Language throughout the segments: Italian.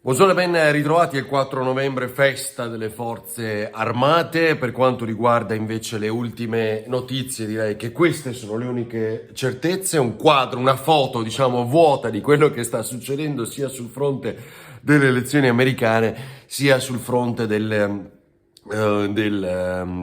Buongiorno e ben ritrovati. Il 4 novembre, festa delle forze armate. Per quanto riguarda invece le ultime notizie, direi che queste sono le uniche certezze. Un quadro, una foto, diciamo, vuota di quello che sta succedendo sia sul fronte delle elezioni americane, sia sul fronte del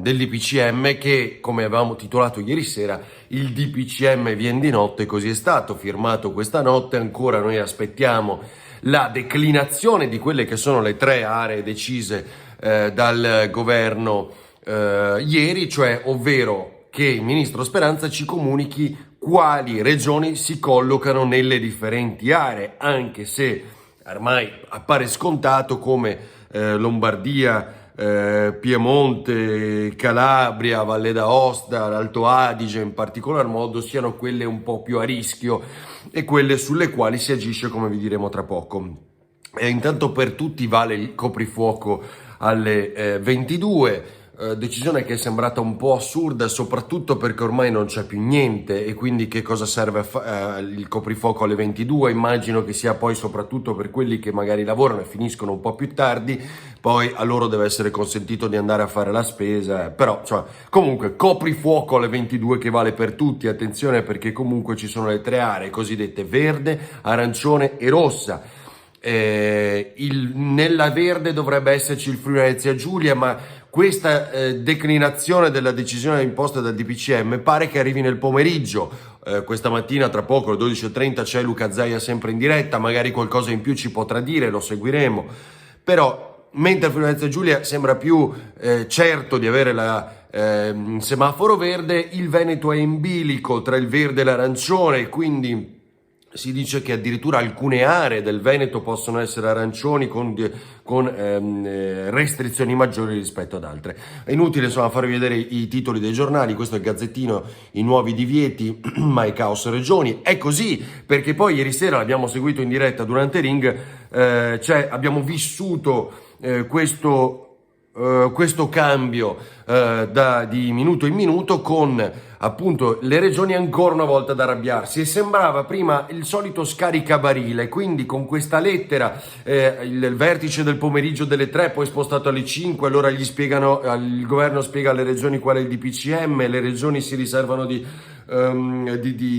DPCM che, come avevamo titolato ieri sera, il DPCM viene di notte. Così è stato firmato questa notte. Ancora noi aspettiamo la declinazione di quelle che sono le tre aree decise dal governo ieri, cioè ovvero che il ministro Speranza ci comunichi quali regioni si collocano nelle differenti aree, anche se ormai appare scontato come Lombardia, Piemonte, Calabria, Valle d'Aosta, l'Alto Adige in particolar modo siano quelle un po' più a rischio e quelle sulle quali si agisce, come vi diremo tra poco. Intanto per tutti vale il coprifuoco alle 22, decisione che è sembrata un po' assurda, soprattutto perché ormai non c'è più niente, e quindi che cosa serve il coprifuoco alle 22? Immagino che sia poi soprattutto per quelli che magari lavorano e finiscono un po' più tardi, poi a loro deve essere consentito di andare a fare la spesa, però comunque coprifuoco alle 22 che vale per tutti. Attenzione, perché comunque ci sono le tre aree cosiddette verde, arancione e rossa. Nella verde dovrebbe esserci il Friuli Venezia Giulia, ma questa declinazione della decisione imposta dal DPCM pare che arrivi nel pomeriggio. Questa mattina, tra poco, alle 12:30, c'è Luca Zaia sempre in diretta, magari qualcosa in più ci potrà dire, lo seguiremo. Però mentre il Friuli Venezia Giulia sembra più certo di avere il semaforo verde, il Veneto è in bilico tra il verde e l'arancione, quindi si dice che addirittura alcune aree del Veneto possono essere arancioni con restrizioni maggiori rispetto ad altre. È inutile farvi vedere i titoli dei giornali, questo è il Gazzettino, i nuovi divieti, ma è caos regioni. È così perché poi ieri sera l'abbiamo seguito in diretta durante Ring, abbiamo vissuto questo cambio di minuto in minuto, con appunto le regioni ancora una volta ad arrabbiarsi, e sembrava prima il solito scaricabarile, quindi con questa lettera il vertice del pomeriggio delle 3 poi spostato alle 5, allora il governo spiega alle regioni qual è il DPCM, le regioni si riservano di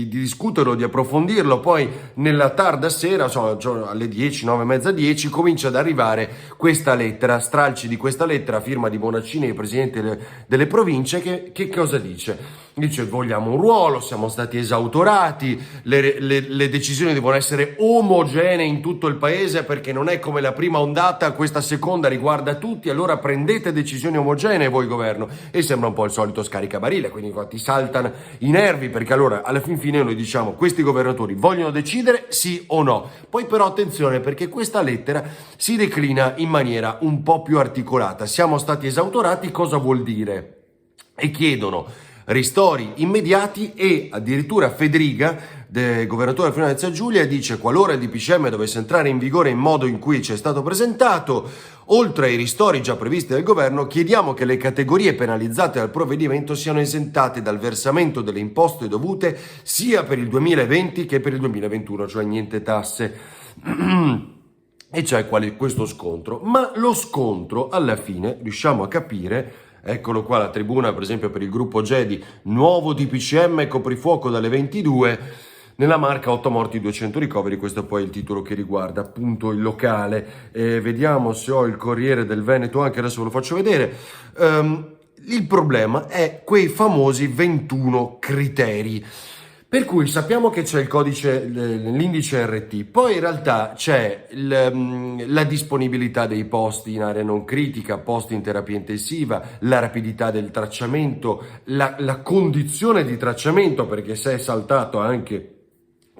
discuterlo, di approfondirlo, poi nella tarda sera, alle 10, 9 e mezza, 10, comincia ad arrivare questa lettera, stralci di questa lettera, firma di Bonaccini, presidente delle province, che cosa dice? Dice: vogliamo un ruolo, siamo stati esautorati, le decisioni devono essere omogenee in tutto il paese, perché non è come la prima ondata, questa seconda riguarda tutti, allora prendete decisioni omogenee voi governo. E sembra un po' il solito scaricabarile, quindi infatti saltano i nervi, perché allora alla fin fine noi diciamo: questi governatori vogliono decidere sì o no. Poi però attenzione, perché questa lettera si declina in maniera un po' più articolata. Siamo stati esautorati, cosa vuol dire? E chiedono ristori immediati, e addirittura Fedriga, governatore del Friuli Venezia Giulia, dice: qualora il DPCM dovesse entrare in vigore in modo in cui ci è stato presentato, oltre ai ristori già previsti dal governo, chiediamo che le categorie penalizzate dal provvedimento siano esentate dal versamento delle imposte dovute sia per il 2020 che per il 2021, cioè niente tasse. E c'è questo scontro, ma lo scontro alla fine riusciamo a capire. Eccolo qua, la tribuna per esempio per il gruppo Gedi: nuovo DPCM, coprifuoco dalle 22, nella Marca 8 morti 200 ricoveri. Questo è poi il titolo che riguarda appunto il locale. Vediamo se ho il Corriere del Veneto, anche adesso ve lo faccio vedere. Il problema è quei famosi 21 criteri. Per cui sappiamo che c'è il codice, l'indice RT, poi in realtà c'è la disponibilità dei posti in area non critica, posti in terapia intensiva, la rapidità del tracciamento, la condizione di tracciamento, perché se è saltato anche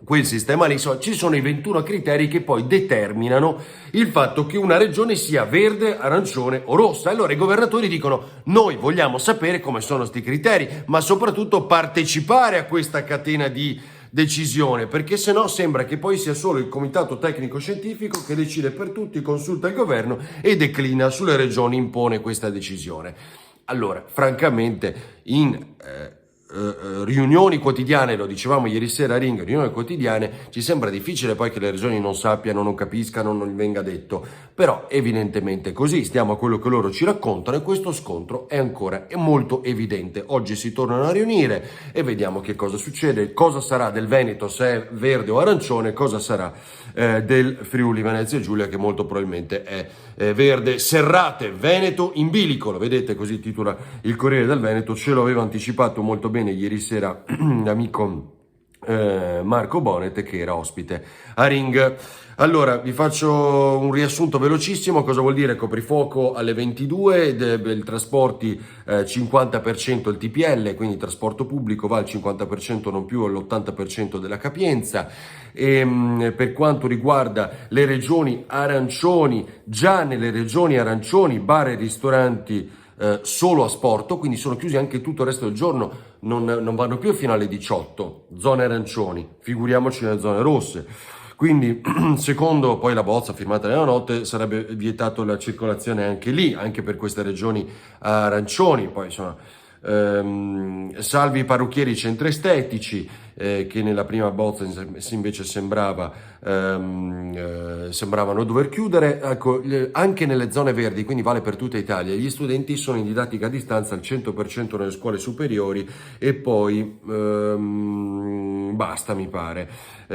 quel sistema lì, ci sono i 21 criteri che poi determinano il fatto che una regione sia verde, arancione o rossa. Allora i governatori dicono: noi vogliamo sapere come sono sti criteri, ma soprattutto partecipare a questa catena di decisione, perché sennò sembra che poi sia solo il comitato tecnico scientifico che decide per tutti, consulta il governo e declina sulle regioni, impone questa decisione. Allora, francamente, riunioni quotidiane, lo dicevamo ieri sera a Ring, riunioni quotidiane, ci sembra difficile poi che le regioni non sappiano, non capiscano, non gli venga detto, però evidentemente è così, stiamo a quello che loro ci raccontano e questo scontro è molto evidente. Oggi si tornano a riunire e vediamo che cosa succede, cosa sarà del Veneto, se è verde o arancione, cosa sarà del Friuli Venezia Giulia, che molto probabilmente è verde. Serrate, Veneto in bilico, lo vedete, così titola il Corriere del Veneto, ce lo aveva anticipato molto bene ieri sera l'amico Marco Bonet, che era ospite a Ring. Allora, vi faccio un riassunto velocissimo. Cosa vuol dire coprifuoco alle 22, il trasporti 50% il TPL, quindi il trasporto pubblico va al 50%, non più all'80% della capienza. Per quanto riguarda le regioni arancioni, già nelle regioni arancioni bar e ristoranti solo a sporto, quindi sono chiusi anche tutto il resto del giorno, non vanno più fino alle 18, zone arancioni, figuriamoci nelle zone rosse. Quindi, secondo poi la bozza firmata nella notte, sarebbe vietato la circolazione anche lì, anche per queste regioni arancioni. Poi insomma, salvi i parrucchieri centri estetici, che nella prima bozza invece sembravano dover chiudere. Ecco, anche nelle zone verdi, quindi vale per tutta Italia, gli studenti sono in didattica a distanza al 100% nelle scuole superiori e poi basta, mi pare.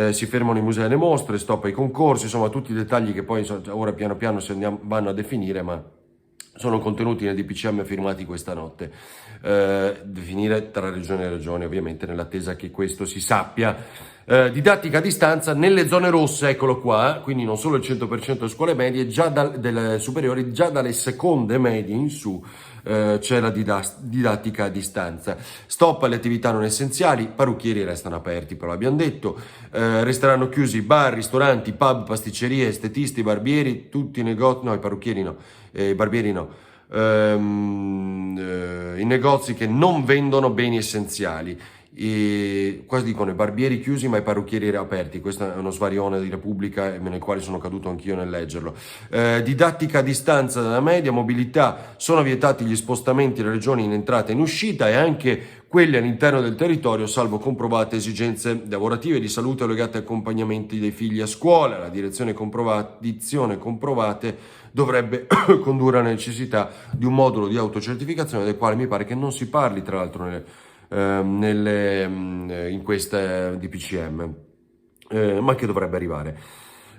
Si fermano i musei e le mostre, stop ai concorsi, insomma tutti i dettagli che poi ora piano piano vanno a definire, ma sono contenuti nel DPCM firmati questa notte. Definire tra regione e regione, ovviamente, nell'attesa che questo si sappia. Didattica a distanza nelle zone rosse, eccolo qua, quindi non solo il 100% delle scuole medie, già delle superiori, già dalle seconde medie in su c'è la didattica a distanza. Stop alle attività non essenziali, parrucchieri restano aperti, però abbiamo detto, resteranno chiusi bar, ristoranti, pub, pasticcerie, estetisti, barbieri, tutti i negozi, no, i parrucchieri no, i barbieri no, i negozi che non vendono beni essenziali. Quasi dicono i barbieri chiusi ma i parrucchieri aperti. Questo è uno svarione di Repubblica nel quale sono caduto anch'io nel leggerlo. Didattica a distanza dalla media, mobilità, sono vietati gli spostamenti delle regioni in entrata e in uscita e anche quelli all'interno del territorio, salvo comprovate esigenze lavorative, di salute o legate a accompagnamenti dei figli a scuola. La dizione comprovate dovrebbe condurre alla necessità di un modulo di autocertificazione, del quale mi pare che non si parli tra l'altro in questa DPCM, ma che dovrebbe arrivare.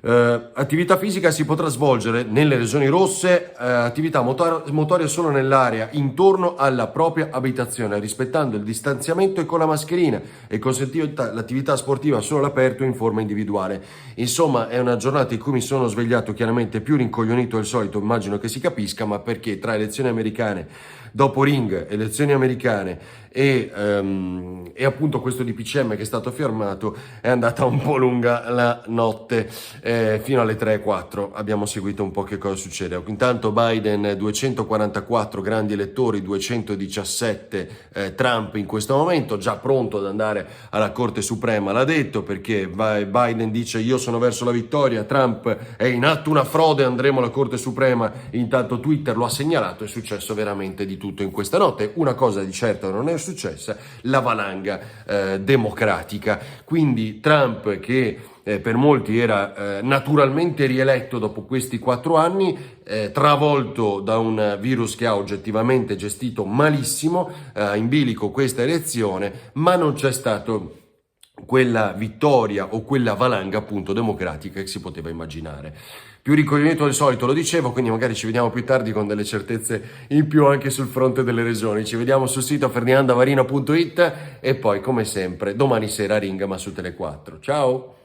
Attività fisica si potrà svolgere nelle regioni rosse, attività motorie solo nell'area intorno alla propria abitazione, rispettando il distanziamento e con la mascherina, e consentita l'attività sportiva solo all'aperto in forma individuale. Insomma, è una giornata in cui mi sono svegliato chiaramente più rincoglionito del solito, immagino che si capisca, ma perché tra elezioni americane, dopo Ring, elezioni americane e appunto questo DPCM che è stato firmato, è andata un po' lunga la notte, fino alle 3-4 abbiamo seguito un po' che cosa succede. Intanto Biden 244 grandi elettori, 217 Trump in questo momento, già pronto ad andare alla Corte Suprema, l'ha detto, perché Biden dice io sono verso la vittoria, Trump è in atto una frode, andremo alla Corte Suprema. Intanto Twitter lo ha segnalato, è successo veramente di tutto in questa notte. Una cosa di certo non è successa, la valanga democratica. Quindi Trump, che per molti era naturalmente rieletto dopo questi 4 anni, travolto da un virus che ha oggettivamente gestito malissimo, in bilico questa elezione, ma non c'è stato quella vittoria o quella valanga appunto democratica che si poteva immaginare. Più ricoglionito del solito, lo dicevo, quindi magari ci vediamo più tardi con delle certezze in più anche sul fronte delle regioni. Ci vediamo sul sito ferdinandavarino.it e poi come sempre domani sera Ring, ma su Tele4. Ciao!